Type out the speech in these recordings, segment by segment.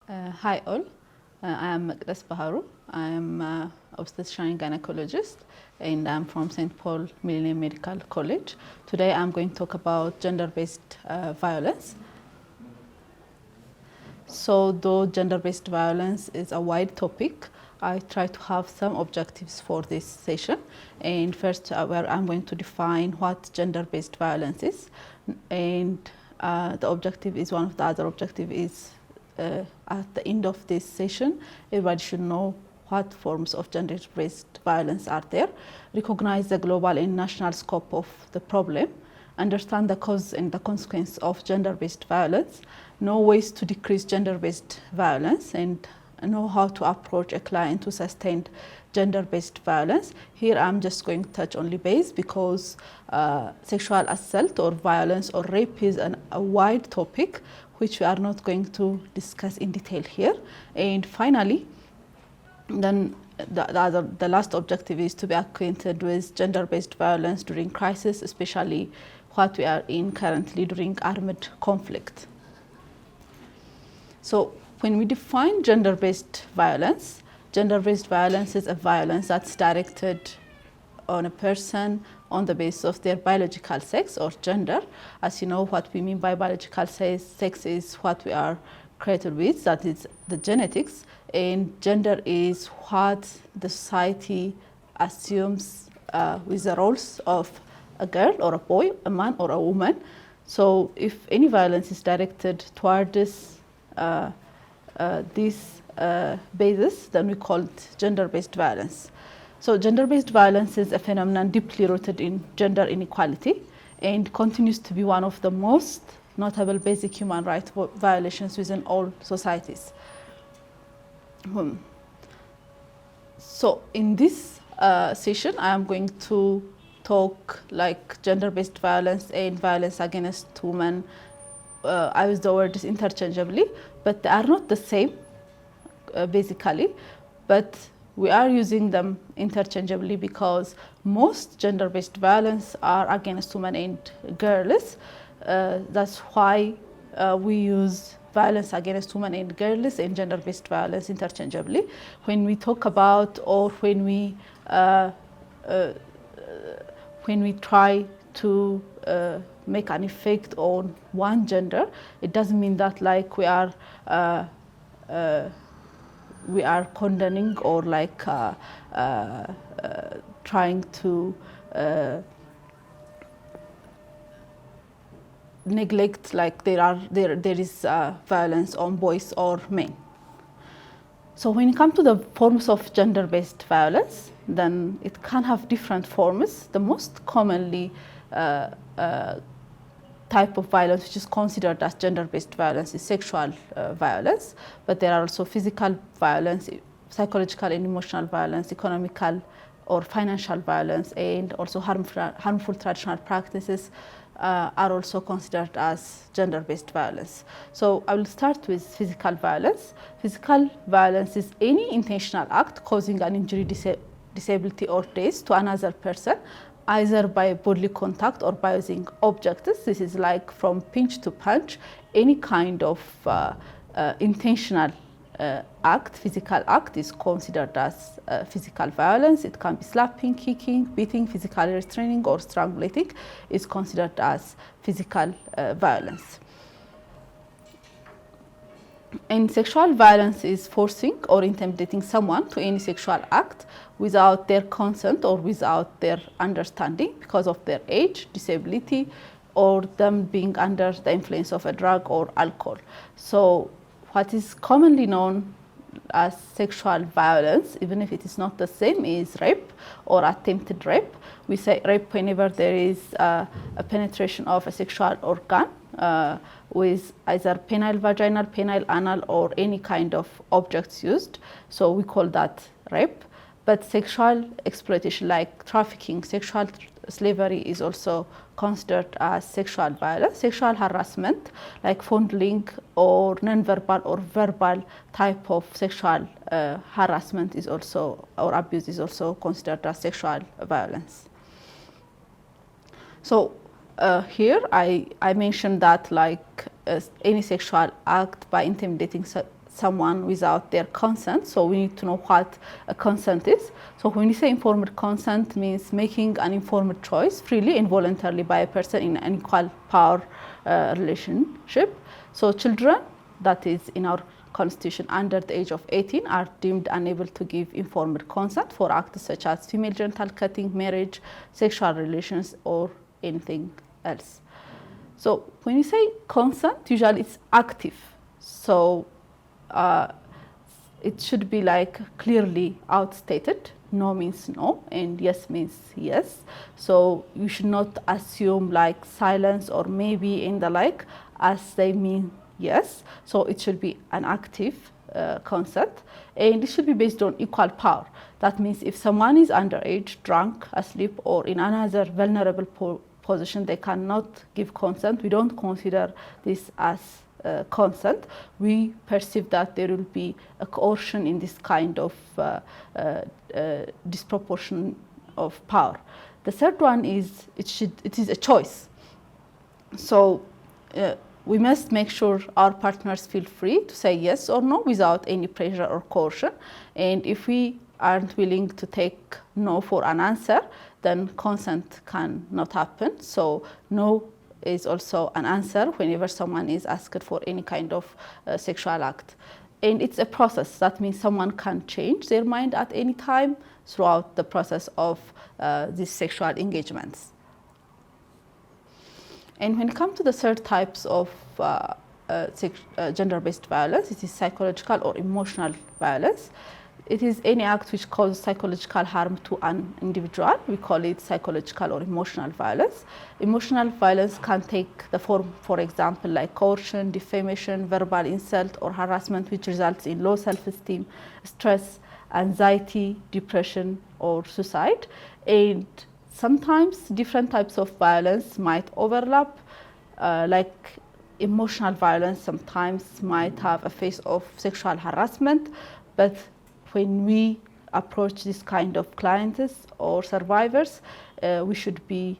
Hi all, I am Mekdes Bahiru. I am an obstetrician gynecologist and I'm from St. Paul Millennium Medical College. Today I'm going to talk about gender-based violence. So though gender-based violence is a wide topic, I try to have some objectives for this session. And first, where I'm going to define what gender-based violence is. And the objective is one of the other objective is at the end of this session, everybody should know what forms of gender-based violence are there, recognize the global and national scope of the problem, understand the cause and the consequence of gender-based violence, know ways to decrease gender-based violence, and know how to approach a client who sustained gender-based violence. Here I'm just going to touch only base because sexual assault or violence or rape is a wide topic which we are not going to discuss in detail here. And finally, then the last objective is to be acquainted with gender-based violence during crisis, especially what we are in currently during armed conflict. So when we define gender-based violence is a violence that's directed on a person on the basis of their biological sex or gender. As you know, what we mean by biological sex is what we are created with, that is the genetics, and gender is what the society assumes with the roles of a girl or a boy, a man or a woman. So if any violence is directed toward this basis, then we call it gender-based violence. So gender-based violence is a phenomenon deeply rooted in gender inequality and continues to be one of the most notable basic human rights violations within all societies. So in this session, I am going to talk like gender-based violence and violence against women. I use the words interchangeably, but they are not the same basically, but we are using them interchangeably because most gender-based violence are against women and girls. That's why we use violence against women and girls and gender-based violence interchangeably. When we talk about or when we try to make an effect on one gender, it doesn't mean that like we are condoning or like trying to neglect like there is violence on boys or men. So when it comes to the forms of gender-based violence, then it can have different forms. The most commonly type of violence which is considered as gender-based violence is sexual violence, but there are also physical violence, psychological and emotional violence, economical or financial violence, and also harmful traditional practices are also considered as gender-based violence. So I will start with physical violence. Physical violence is any intentional act causing an injury, disability or death to another person, either by bodily contact or by using objects. This is like from pinch to punch, any kind of intentional act, physical act is considered as physical violence. It can be slapping, kicking, beating, physically restraining or strangulating is considered as physical violence. And sexual violence is forcing or intimidating someone to any sexual act without their consent or without their understanding because of their age, disability, or them being under the influence of a drug or alcohol. So what is commonly known as sexual violence, even if it is not the same, is rape or attempted rape. We say rape whenever there is a penetration of a sexual organ with either penile vaginal, penile anal, or any kind of objects used. So we call that rape. But sexual exploitation like trafficking, sexual slavery is also considered as sexual violence. Sexual harassment like fondling or non-verbal or verbal type of sexual harassment is also, or abuse is also considered as sexual violence. So here I mentioned that like any sexual act by intimidating someone without their consent. So we need to know what a consent is. So when we say informed consent, means making an informed choice freely and voluntarily by a person in an equal power relationship. So children, that is in our constitution, under the age of 18 are deemed unable to give informed consent for acts such as female genital cutting, marriage, sexual relations, or anything else. So when you say consent, usually it's active. So it should be like clearly outstated. No means no, and yes means yes. So you should not assume like silence or maybe in the like as they mean yes. So it should be an active consent, and it should be based on equal power. That means if someone is underage, drunk, asleep, or in another vulnerable position, they cannot give consent. We don't consider this as consent. We perceive that there will be a coercion in this kind of disproportion of power. The third one is it is a choice. So we must make sure our partners feel free to say yes or no without any pressure or coercion. And if we aren't willing to take no for an answer, then consent cannot happen. So no is also an answer whenever someone is asked for any kind of sexual act. And it's a process. That means someone can change their mind at any time throughout the process of these sexual engagements. And when it comes to the third types of gender-based violence, it is psychological or emotional violence. It is any act which causes psychological harm to an individual. We call it psychological or emotional violence. Emotional violence can take the form, for example, like coercion, defamation, verbal insult, or harassment, which results in low self-esteem, stress, anxiety, depression, or suicide. And sometimes different types of violence might overlap, like emotional violence sometimes might have a face of sexual harassment, but when we approach this kind of clients or survivors, we should be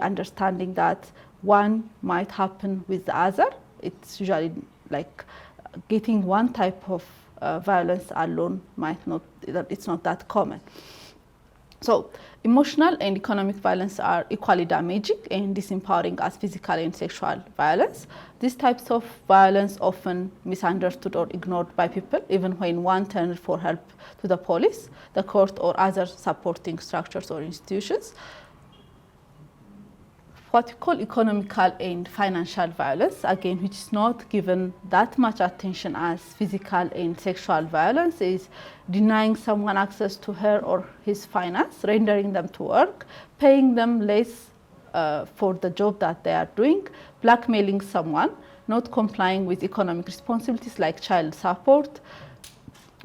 understanding that one might happen with the other. It's usually like getting one type of violence alone might not. It's not that common. So emotional and economic violence are equally damaging and disempowering as physical and sexual violence. These types of violence often misunderstood or ignored by people, even when one turns for help to the police, the court, or other supporting structures or institutions. What we call economical and financial violence, again, which is not given that much attention as physical and sexual violence, is denying someone access to her or his finance, rendering them to work, paying them less for the job that they are doing, blackmailing someone, not complying with economic responsibilities like child support,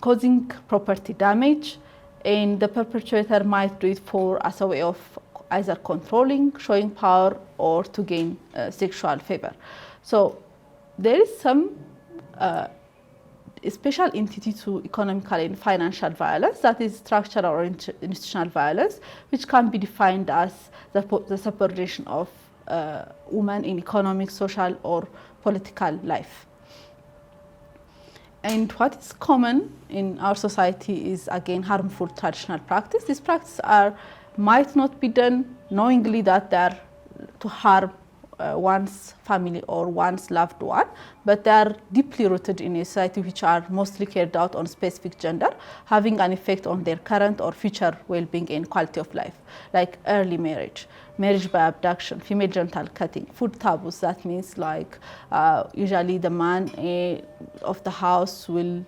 causing property damage, and the perpetrator might do it as a way of either controlling, showing power, or to gain sexual favor. So there is some special entity to economical and financial violence, that is structural or institutional violence, which can be defined as the subordination of women in economic, social, or political life. And what is common in our society is, again, harmful traditional practice. These practices might not be done knowingly that they are to harm one's family or one's loved one, but they are deeply rooted in a society which are mostly carried out on specific gender, having an effect on their current or future well-being and quality of life, like early marriage, marriage by abduction, female genital cutting, food taboos. That means like usually the man of the house will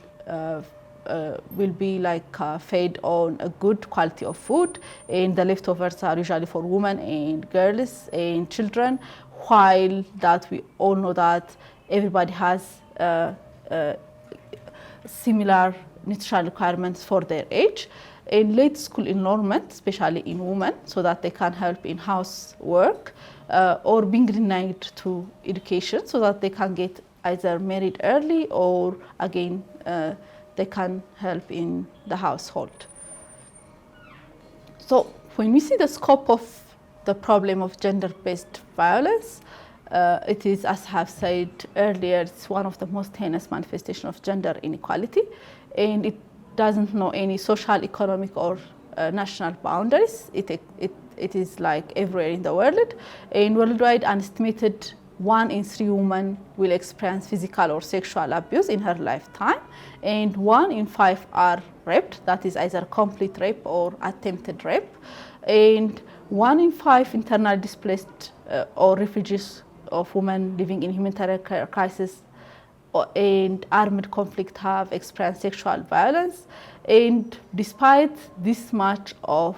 be like fed on a good quality of food, and the leftovers are usually for women and girls and children, while that we all know that everybody has similar nutritional requirements for their age. And late school enrollment, especially in women, so that they can help in housework, or being denied to education so that they can get either married early or again they can help in the household. So when we see the scope of the problem of gender-based violence, It is, as I have said earlier, it's one of the most heinous manifestations of gender inequality, and it doesn't know any social, economic, or national boundaries. It is like everywhere in the world. And worldwide, an estimated 1 in 3 women will experience physical or sexual abuse in her lifetime, and 1 in 5 are raped, that is either complete rape or attempted rape, and 1 in 5 internally displaced or refugees of women living in humanitarian crisis and armed conflict have experienced sexual violence. And despite this much of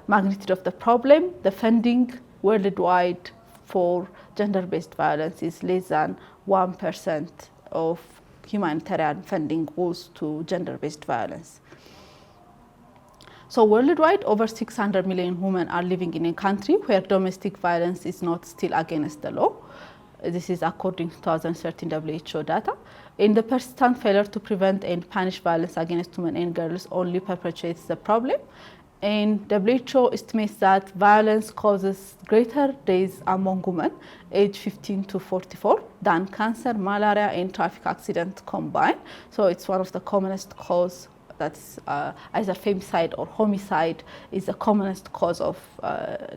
magnitude of the problem, the funding worldwide for gender-based violence is less than 1% of humanitarian funding goes to gender-based violence. So worldwide, over 600 million women are living in a country where domestic violence is not still against the law. This is according to 2013 WHO data. And the persistent failure to prevent and punish violence against women and girls only perpetuates the problem. And WHO estimates that violence causes greater deaths among women aged 15 to 44 than cancer, malaria, and traffic accident combined. So it's one of the commonest cause. That's either femicide or homicide is the commonest cause of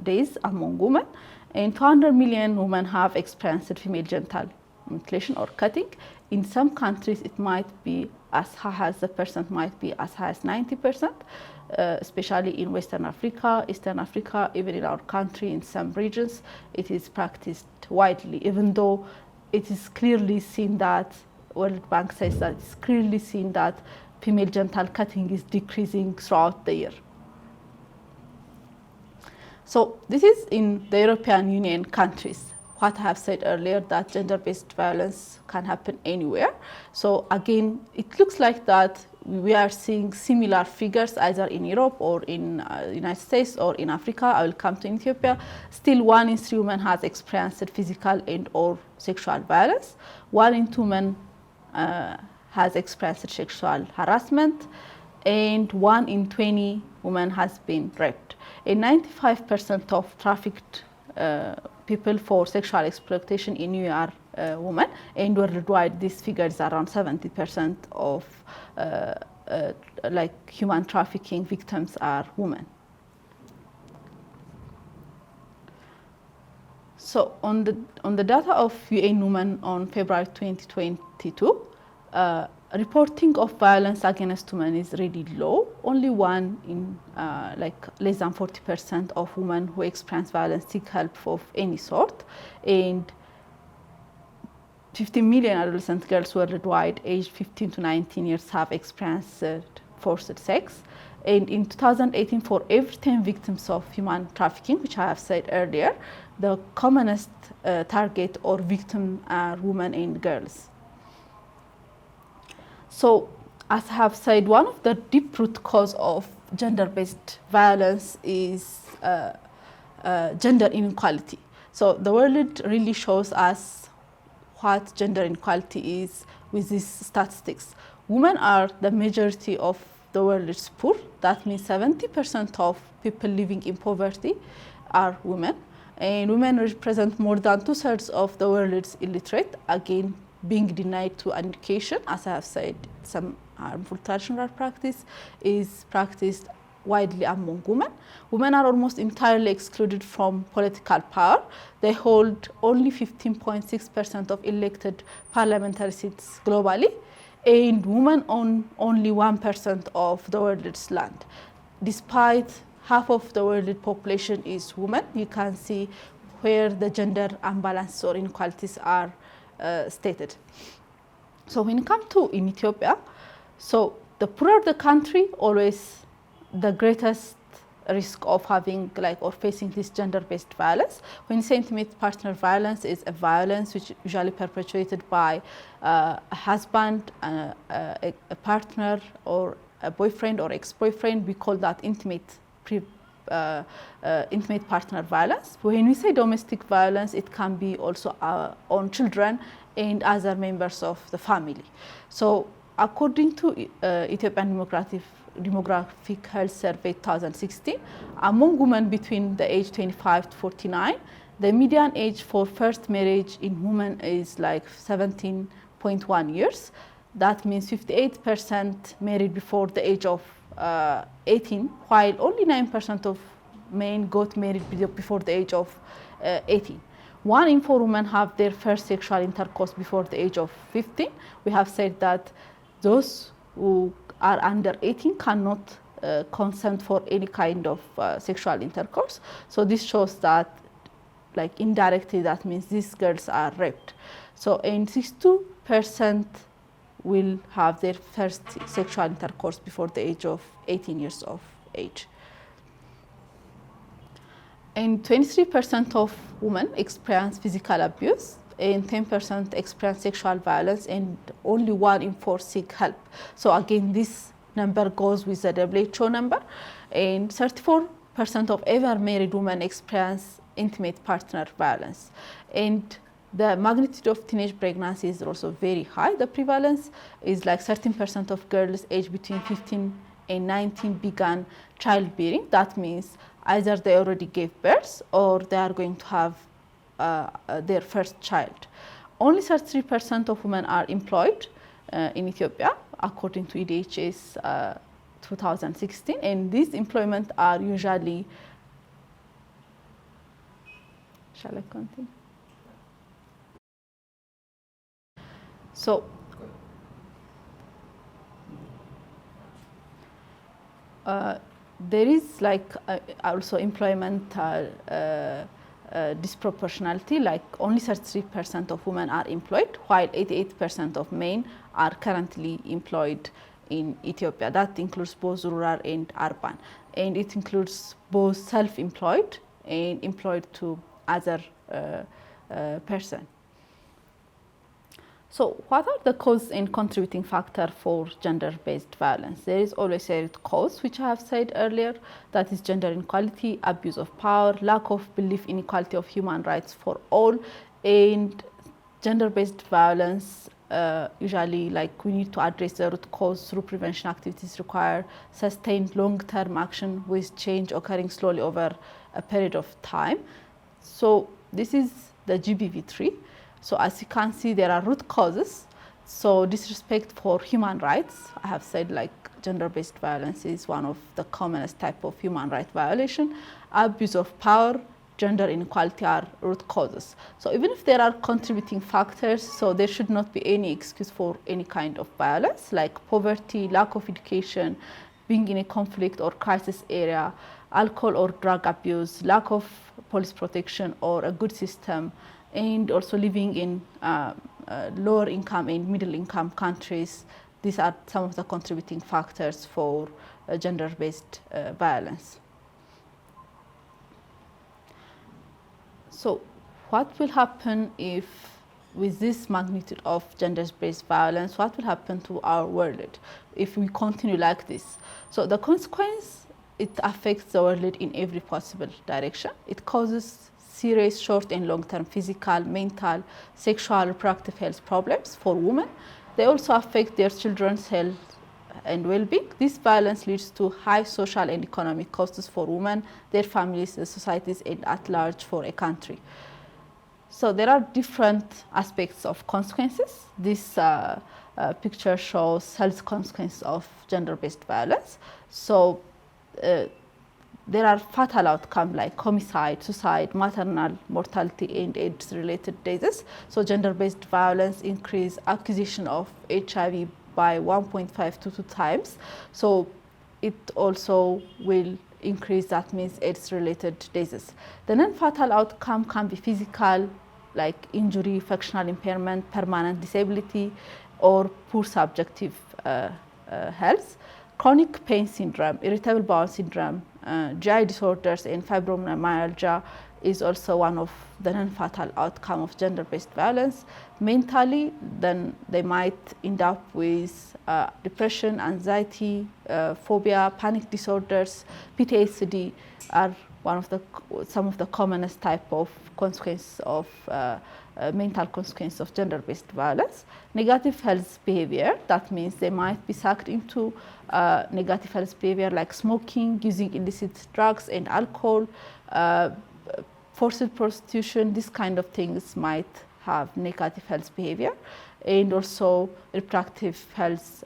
deaths among women. And 200 million women have experienced female genital mutilation or cutting. In some countries, it might be as high as the percent might be as high as 90%, especially in Western Africa, Eastern Africa, even in our country, in some regions, it is practiced widely, even though it is clearly seen that, World Bank says that it's clearly seen that female genital cutting is decreasing throughout the year. So this is in the European Union countries. What I have said earlier, that gender-based violence can happen anywhere. So again, it looks like that we are seeing similar figures either in Europe or in the United States or in Africa. I will come to Ethiopia. Still 1 in 3 women has experienced physical and or sexual violence. 1 in 2 men has experienced sexual harassment, and 1 in 20 women has been raped. And 95% of trafficked people for sexual exploitation in EU are women, and worldwide this figure is around 70% of like human trafficking victims are women. So on the data of UN Women on February 2022, reporting of violence against women is really low. Only 1 in like less than 40% of women who experience violence seek help of any sort, and 15 million adolescent girls worldwide aged 15 to 19 years have experienced forced sex. And in 2018, for every 10 victims of human trafficking, which I have said earlier, the commonest target or victim are women and girls. So, as I have said, one of the deep root cause of gender-based violence is gender inequality. So the world really shows us what gender inequality is with these statistics. Women are the majority of the world's poor. That means 70% of people living in poverty are women. And women represent more than 2/3 of the world's illiterate, again, being denied to education. As I have said, some harmful traditional practice is practiced widely among women. Women are almost entirely excluded from political power. They hold only 15.6% of elected parliamentary seats globally, and women own only 1% of the world's land. Despite half of the world population is women, you can see where the gender unbalances or inequalities are stated. So when it comes to in Ethiopia, so the poorer the country, always the greatest risk of having or facing this gender-based violence. When you say intimate partner violence, is a violence which is usually perpetrated by a husband, a partner, or a boyfriend or ex-boyfriend. We call that intimate partner violence. When we say domestic violence, it can be also on children and other members of the family. So according to Ethiopian Demographic Health Survey 2016, among women between the age 25 to 49, The median age for first marriage in women is like 17.1 years. That means 58% married before the age of 18, while only 9% of men got married before the age of 18. 1 in 4 women have their first sexual intercourse before the age of 15. We have said that those who are under 18 cannot consent for any kind of sexual intercourse. So this shows that, like, indirectly, that means these girls are raped. So, and 62% will have their first sexual intercourse before the age of 18 years of age. And 23% of women experience physical abuse, and 10% experience sexual violence, and only 1 in 4 seek help. So again, this number goes with the WHO number, and 34% of ever married women experience intimate partner violence. And the magnitude of teenage pregnancy is also very high. The prevalence is like 13% of girls aged between 15 and 19 began childbearing. That means either they already gave birth or they are going to have their first child. Only 33% of women are employed in Ethiopia, according to EDHS 2016, and these employment are usually. Shall I continue? So, there is like also employmental disproportionality, like only 33% of women are employed, while 88% of men are currently employed in Ethiopia. That includes both rural and urban, and it includes both self-employed and employed to other person. So what are the causes and contributing factors for gender-based violence? There is always a root cause, which I have said earlier, that is gender inequality, abuse of power, lack of belief in equality of human rights for all, and gender-based violence. Usually, like, we need to address the root cause through prevention activities require sustained long-term action with change occurring slowly over a period of time. So this is the GBV tree. So as you can see, there are root causes. So disrespect for human rights. I have said, like, gender-based violence is one of the commonest type of human rights violation. Abuse of power, gender inequality are root causes. So even if there are contributing factors, so there should not be any excuse for any kind of violence, like poverty, lack of education, being in a conflict or crisis area, alcohol or drug abuse, lack of police protection or a good system, and also living in lower income and middle income countries. These are some of the contributing factors for gender-based violence. So what will happen if, with this magnitude of gender-based violence, what will happen to our world if we continue like this? So the consequence, it affects the world in every possible direction. It causes serious short and long-term physical, mental, sexual, reproductive health problems for women. They also affect their children's health and well-being. This violence leads to high social and economic costs for women, their families, the societies, and at large for a country. So there are different aspects of consequences. This picture shows health consequences of gender-based violence. So there are fatal outcomes like homicide, suicide, maternal mortality, and AIDS-related diseases. So gender-based violence increase acquisition of HIV by 1.5 to 2 times. So it also will increase, that means, AIDS-related diseases. The non-fatal outcome can be physical, like injury, functional impairment, permanent disability, or poor subjective health. Chronic pain syndrome, irritable bowel syndrome, GI disorders, and fibromyalgia is also one of the non-fatal outcome of gender-based violence. Mentally, then they might end up with depression, anxiety, phobia, panic disorders. PTSD are some of the commonest type of consequences of mental consequences of gender-based violence. Negative health behavior, that means they might be sucked into negative health behavior like smoking, using illicit drugs and alcohol, forced prostitution, this kind of things might have negative health behavior, and also reproductive health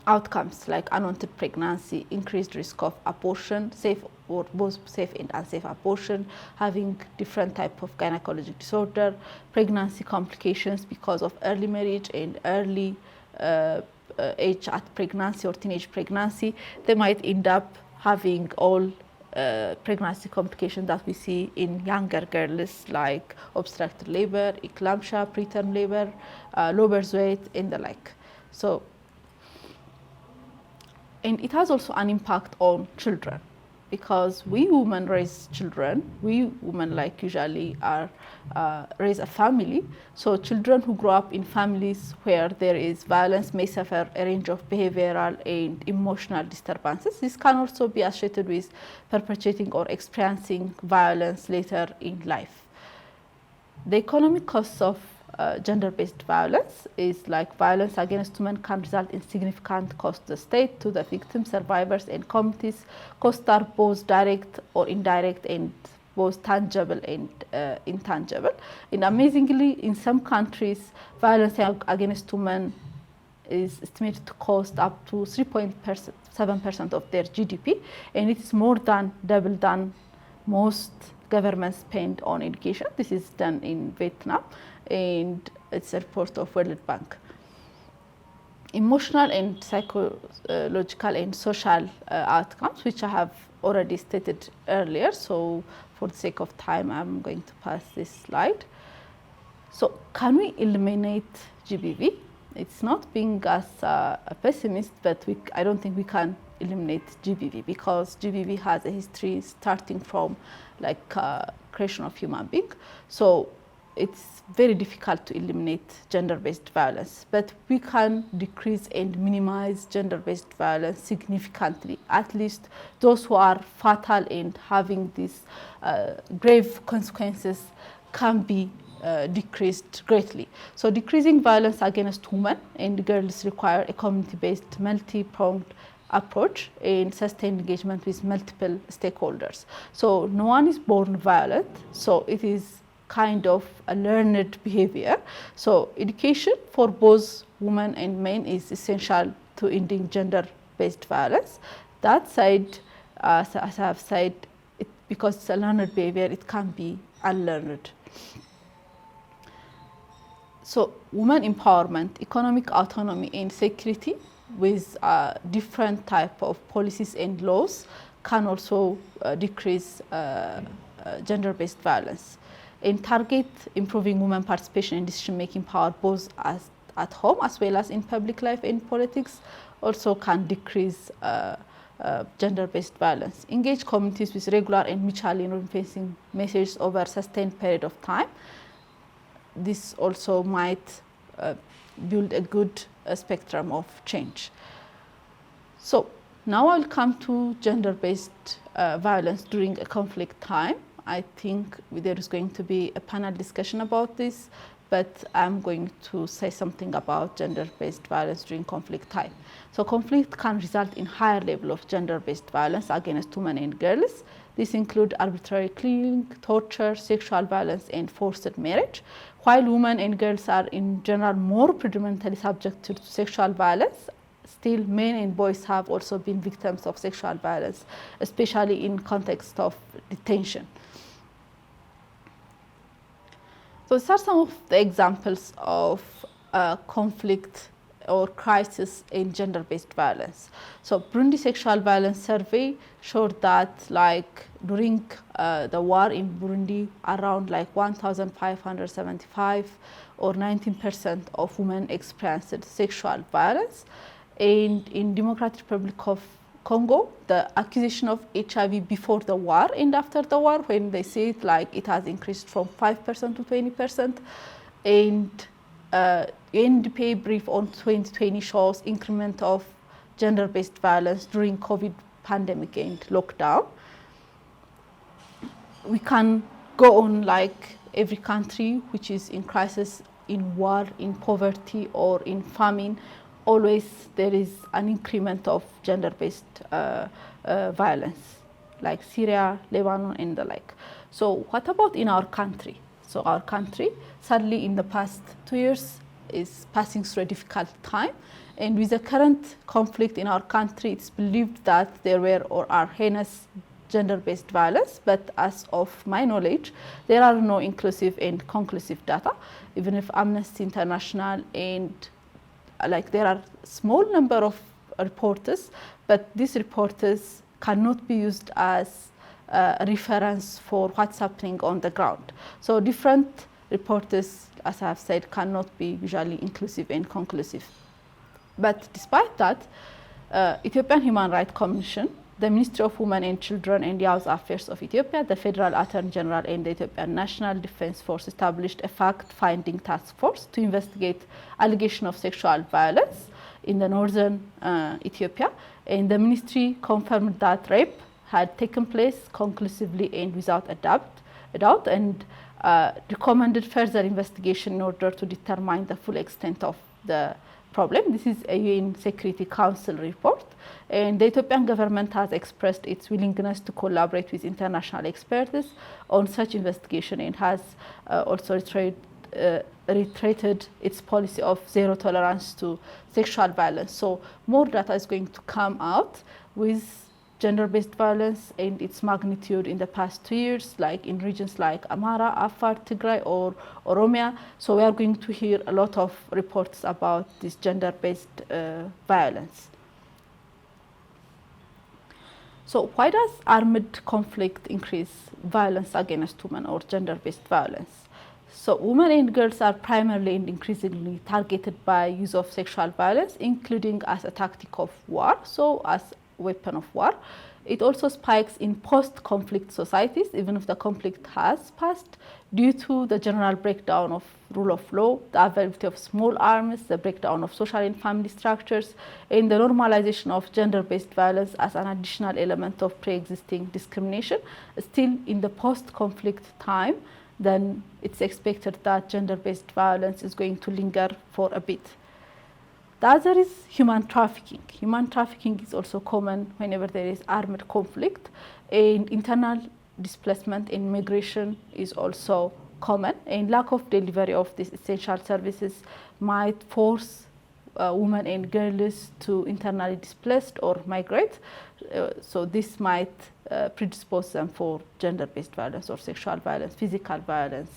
outcomes like unwanted pregnancy, increased risk of abortion, safe or both safe and unsafe abortion, having different type of gynecologic disorder, pregnancy complications because of early marriage and early age at pregnancy or teenage pregnancy. They might end up having all pregnancy complications that we see in younger girls, like obstructed labor, eclampsia, preterm labor, low birth weight, and the like. So, and it has also an impact on children, because we women raise children. We women like usually are raise a family. So children who grow up in families where there is violence may suffer a range of behavioral and emotional disturbances. This can also be associated with perpetrating or experiencing violence later in life. The economic costs of gender-based violence is like violence against women can result in significant cost to the state, to the victims, survivors, and communities. Costs are both direct or indirect, and both tangible and intangible. And amazingly, in some countries, violence against women is estimated to cost up to 3.7% of their GDP, and it is more than double than most governments spend on education. This is done in Vietnam, and it's a report of World Bank. Emotional and psychological and social outcomes, which I have already stated earlier. So for the sake of time, I'm going to pass this slide. So can we eliminate GBV? It's not being as a pessimist, but I don't think we can eliminate GBV, because GBV has a history starting from like creation of human being. So it's very difficult to eliminate gender-based violence, but we can decrease and minimize gender-based violence significantly. At least those who are fatal and having these grave consequences can be decreased greatly. So decreasing violence against women and girls require a community-based, multi-pronged approach and sustained engagement with multiple stakeholders. So no one is born violent, so it is kind of a learned behavior. So education for both women and men is essential to ending gender-based violence. That said, as I have said, because it's a learned behavior, it can be unlearned. So women empowerment, economic autonomy, and security with different type of policies and laws can also decrease gender-based violence. And target improving women participation in decision-making power, both at home as well as in public life and politics, also can decrease gender-based violence. Engage communities with regular and mutually reinforcing messages over a sustained period of time. This also might build a good spectrum of change. So now I'll come to gender-based violence during a conflict time. I think there is going to be a panel discussion about this, but I'm going to say something about gender-based violence during conflict time. So conflict can result in higher level of gender-based violence against women and girls. This includes arbitrary killing, torture, sexual violence, and forced marriage. While women and girls are in general more predominantly subject to sexual violence, still men and boys have also been victims of sexual violence, especially in context of detention. So these are some of the examples of conflict or crisis in gender-based violence. So Burundi Sexual Violence Survey showed that like during the war in Burundi, around like 1,575 or 19% of women experienced sexual violence. And in Democratic Republic of Congo, the accusation of HIV before the war and after the war, when they say it, like it has increased from 5% to 20%. And UNDP brief on 2020 shows increment of gender-based violence during COVID pandemic and lockdown. We can go on like every country which is in crisis, in war, in poverty, or in famine. Always there is an increment of gender-based violence. like Syria, Lebanon, and the like. So what about in our country? So our country, sadly, in the past 2 years, is passing through a difficult time. And with the current conflict in our country, it's believed that there were or are heinous gender-based violence, but as of my knowledge, there are no inclusive and conclusive data, even if Amnesty International and like there are small number of reporters, but these reporters cannot be used as a reference for what's happening on the ground. So different reporters, as I have said, cannot be usually inclusive and conclusive. But despite that, Ethiopian Human Rights Commission, the Ministry of Women and Children and Youth Affairs of Ethiopia, the Federal Attorney General and the Ethiopian National Defense Force established a fact-finding task force to investigate allegations of sexual violence in the northern Ethiopia. And the ministry confirmed that rape had taken place conclusively and without a doubt and recommended further investigation in order to determine the full extent of the problem. This is a UN Security Council report, and the Ethiopian government has expressed its willingness to collaborate with international experts on such investigation and has also reiterated its policy of zero tolerance to sexual violence. So more data is going to come out with gender-based violence and its magnitude in the past 2 years, like in regions like Amhara, Afar, Tigray, or Oromia. So we are going to hear a lot of reports about this gender-based violence. So why does armed conflict increase violence against women or gender-based violence? So women and girls are primarily and increasingly targeted by use of sexual violence, including as a tactic of war, so as weapon of war. It also spikes in post-conflict societies, even if the conflict has passed, due to the general breakdown of rule of law, the availability of small arms, the breakdown of social and family structures, and the normalization of gender-based violence as an additional element of pre-existing discrimination. Still, in the post-conflict time, then it's expected that gender-based violence is going to linger for a bit. The other is human trafficking. Human trafficking is also common whenever there is armed conflict, and internal displacement and migration is also common, and lack of delivery of these essential services might force women and girls to internally displaced or migrate. So this might predispose them for gender-based violence or sexual violence, physical violence,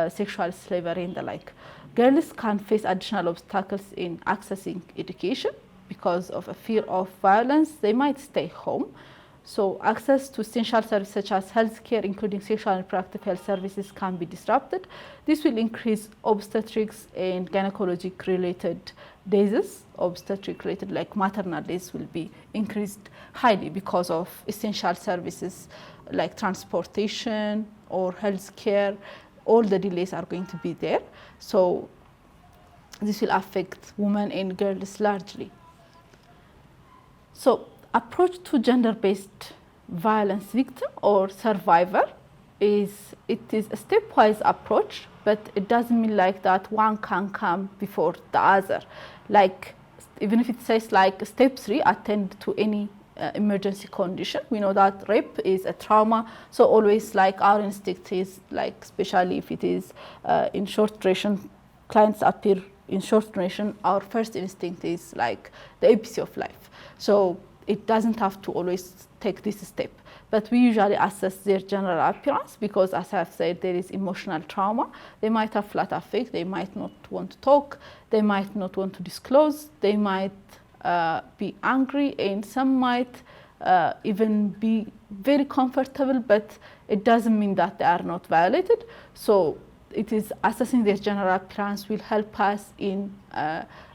sexual slavery, and the like. Girls can face additional obstacles in accessing education because of a fear of violence. They might stay home. So access to essential services such as healthcare, including sexual and reproductive health services, can be disrupted. This will increase obstetrics and gynecologic-related diseases. Obstetric-related, like maternal deaths, will be increased highly because of essential services like transportation or healthcare. All the delays are going to be there. So this will affect women and girls largely. So approach to gender-based violence victim or survivor is a stepwise approach, but it doesn't mean like that one can come before the other. Like even if it says like step 3, attend to any emergency condition. We know that rape is a trauma, so always like our instinct is like, especially if it is in short duration, clients appear in short duration, our first instinct is like the ABC of life. So it doesn't have to always take this step, but we usually assess their general appearance because, as I've said, there is emotional trauma. They might have flat affect, they might not want to talk, they might not want to disclose, they might be angry, and some might even be very comfortable, but it doesn't mean that they are not violated. So it is assessing their general appearance will help us in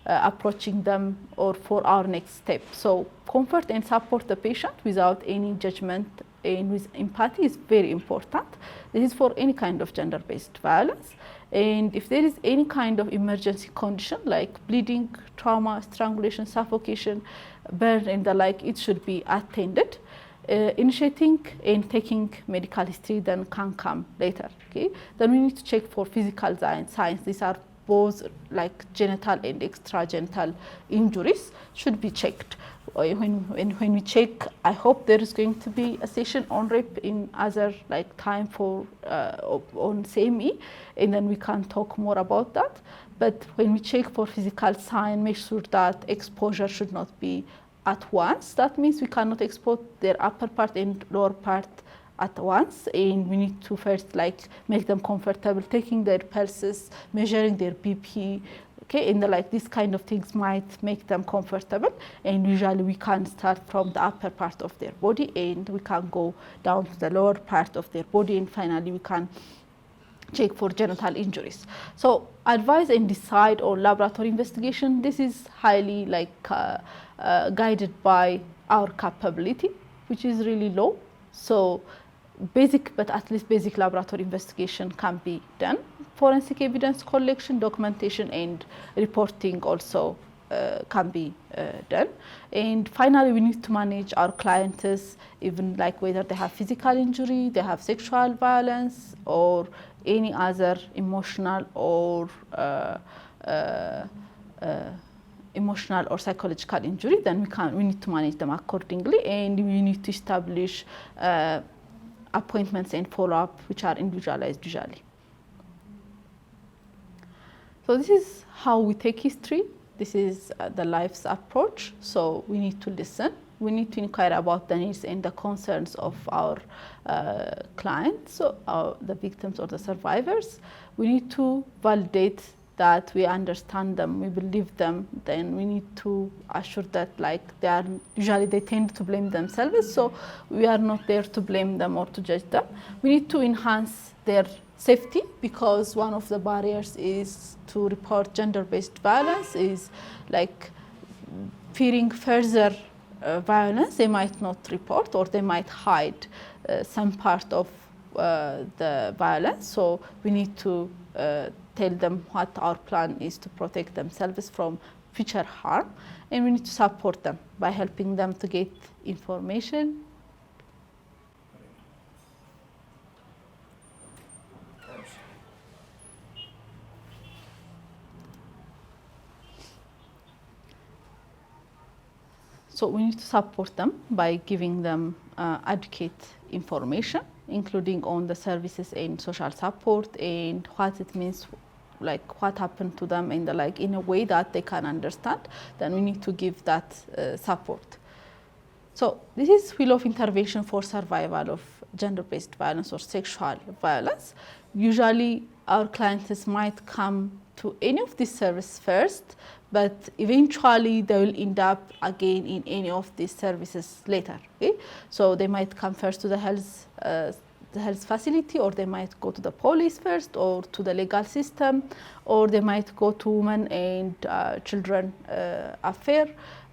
approaching them or for our next step. So comfort and support the patient without any judgment and with empathy is very important. This is for any kind of gender-based violence. And if there is any kind of emergency condition like bleeding, trauma, strangulation, suffocation, burn, and the like, it should be attended. Initiating and taking medical history then can come later. Okay, then we need to check for physical signs. These are both like genital and extragenital injuries should be checked. when we check, I hope there is going to be a session on rape in other like time for on CME, and then we can talk more about that. But when we check for physical sign, make sure that exposure should not be at once. That means we cannot expose their upper part and lower part at once, and we need to first like make them comfortable, taking their pulses, measuring their BP. Okay, and this kind of things might make them comfortable, and usually we can start from the upper part of their body and we can go down to the lower part of their body, and finally we can check for genital injuries. So advise and decide on laboratory investigation. This is highly guided by our capability, which is really low. So basic, but at least basic laboratory investigation can be done. Forensic evidence collection, documentation, and reporting also can be done. And finally, we need to manage our clients, even like whether they have physical injury, they have sexual violence, or any other emotional or psychological injury. Then we need to manage them accordingly, and we need to establish appointments and follow-up which are individualized usually. So this is how we take history. This is the life's approach. So we need to listen. We need to inquire about the needs and the concerns of our clients, so the victims or the survivors. We need to validate that we understand them, we believe them. Then we need to assure that they tend to blame themselves, so we are not there to blame them or to judge them. We need to enhance their safety, because one of the barriers is to report gender-based violence is like fearing further violence. They might not report, or they might hide some part of the violence. So we need to tell them what our plan is to protect themselves from future harm, and we need to support them by helping them to get information. So we need to support them by giving them adequate information, including on the services and social support and what it means, like what happened to them, and in a way that they can understand. Then we need to give that support. So this is wheel of intervention for survival of gender-based violence or sexual violence. Usually our clients might come to any of these services first, but eventually they will end up again in any of these services later. Okay? So they might come first to the health facility, or they might go to the police first, or to the legal system, or they might go to Women and Children Affairs,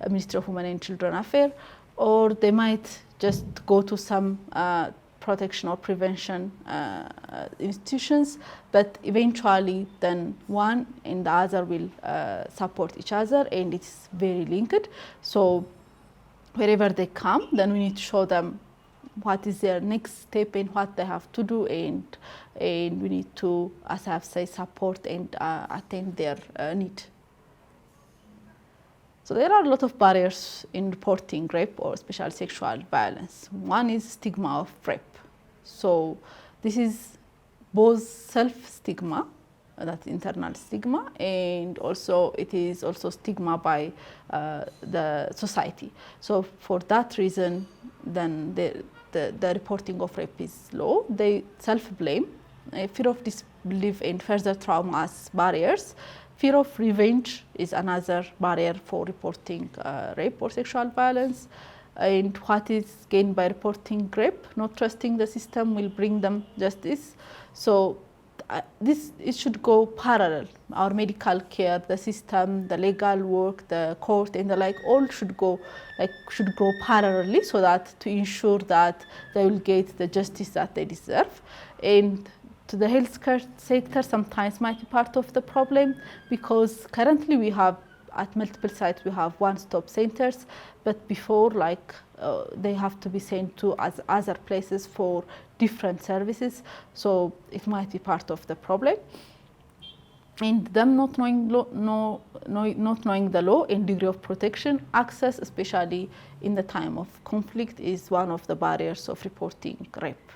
Ministry of Women and Children Affairs, or they might just go to some protection or prevention institutions, but eventually then one and the other will support each other, and it's very linked. So wherever they come, then we need to show them what is their next step and what they have to do, and we need to, as I have said, support and attend their need. So there are a lot of barriers in reporting rape or especially sexual violence. One is stigma of rape. So this is both self-stigma, that's internal stigma, and also it is also stigma by the society. So for that reason, then the reporting of rape is low. They self-blame, fear of disbelief and further trauma as barriers. Fear of revenge is another barrier for reporting rape or sexual violence. And what is gained by reporting rape? Not trusting the system will bring them justice. So it should go parallel. Our medical care, the system, the legal work, the court, and the like, all should grow parallelly, so that to ensure that they will get the justice that they deserve. And to the healthcare sector sometimes might be part of the problem, because currently we have at multiple sites we have one-stop centers, but before they have to be sent to other places for different services, so it might be part of the problem. and them not knowing not knowing the law and degree of protection, access, especially in the time of conflict, is one of the barriers of reporting rape.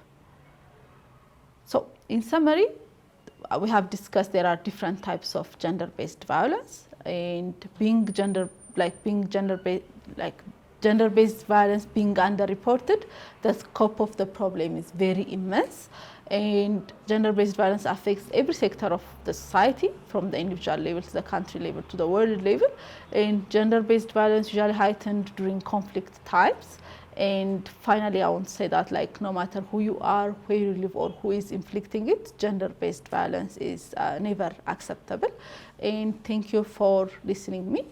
So, in summary, we have discussed there are different types of gender-based violence, and gender-based violence being underreported, the scope of the problem is very immense. And gender-based violence affects every sector of the society, from the individual level to the country level to the world level. And gender-based violence usually heightened during conflict times. And finally, I want to say that, like, no matter who you are, where you live, or who is inflicting it, gender-based violence is never acceptable. And thank you for listening to me.